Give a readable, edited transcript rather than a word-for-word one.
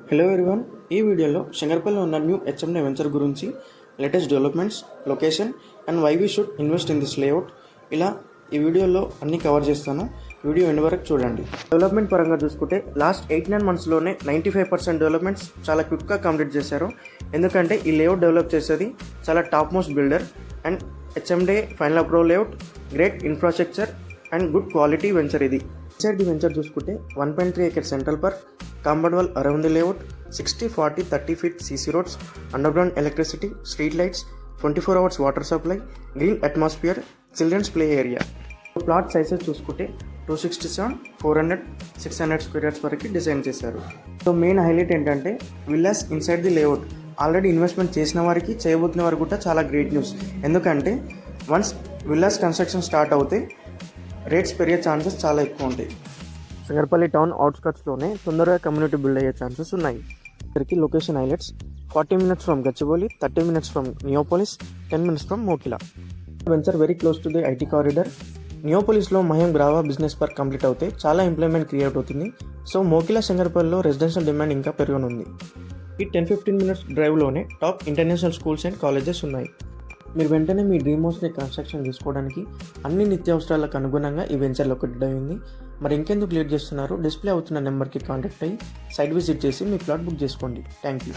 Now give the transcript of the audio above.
Hello everyone, ఈ వీడియోలో శంకర్పల్లిలో ఉన్న న్యూ హెచ్ఎండే వెంచర్ గురించి latest developments, location and why we should invest in this layout ఇలా ఈ వీడియోలో అన్నీ కవర్ చేస్తాను. వీడియో ఎండ్ వరకు చూడండి. డెవలప్మెంట్ పరంగా చూసుకుంటే లాస్ట్ 8-9 మంత్స్లోనే 95% డెవలప్మెంట్స్ చాలా క్విక్గా కంప్లీట్ చేశారు. ఎందుకంటే ఈ లేఅవుట్ డెవలప్ చేసేది చాలా top most builder and హెచ్ఎండే final approval layout, great infrastructure and good quality venture ఇది. ఇన్సైడ్ ది వెంచర్ చూసుకుంటే 1.3 acres central park, compound wall around the layout, 60, 40, 30 feet CC roads, underground electricity, street lights, 24 hours water supply, green atmosphere, children's play area. Plot sizes చూసుకుంటే 267, 400, 600 square yards వరకు design చేశారు. So main highlight ఏంటంటే villas inside the layout. Already investment చేసిన వారికి, చేయబోతున్న వారికి కూడా చాలా గ్రేట్ న్యూస్. ఎందుకంటే వన్స్ విల్లాస్ కన్స్ట్రక్షన్ స్టార్ట్ అవుతే రేట్స్ పెరిగే ఛాన్సెస్ చాలా ఎక్కువ ఉంటాయి. శంకర్పల్లి టౌన్ అవుట్స్కట్స్లోనే తొందరగా కమ్యూనిటీ బిల్డ్ అయ్యే ఛాన్సెస్ ఉన్నాయి. ఇక్కడికి location highlights: 40 minutes from Gachibowli, 30 minutes from Neopolis, 10 minutes from Mokila. Venture very close to the IT corridor. నియోపోలిస్లో మహేం గ్రావా బిజినెస్ పార్క్ కంప్లీట్ అవుతే చాలా ఎంప్లాయ్మెంట్ క్రియేట్ అవుతుంది. సో మోకిలా శంకర్పల్లిలో రెసిడెన్షియల్ డిమాండ్ ఇంకా పెరగనుంది. ఈ 10-15 minutes డ్రైవ్లోనే top international schools and colleges ఉన్నాయి. మీరు వెంటనే మీ డ్రీమ్ హౌస్ని కన్స్ట్రక్షన్ చేసుకోవడానికి అన్ని నిత్యావసరాలకు అనుగుణంగా ఈ వెంచర్ లొకేటెడ్ అయింది. మరి ఇంకెందుకు లేట్ చేస్తున్నారు? డిస్ప్లే అవుతున్న నెంబర్కి కాంటాక్ట్ అయ్యి సైట్ విజిట్ చేసి మీ ప్లాట్ బుక్ చేసుకోండి. Thank you.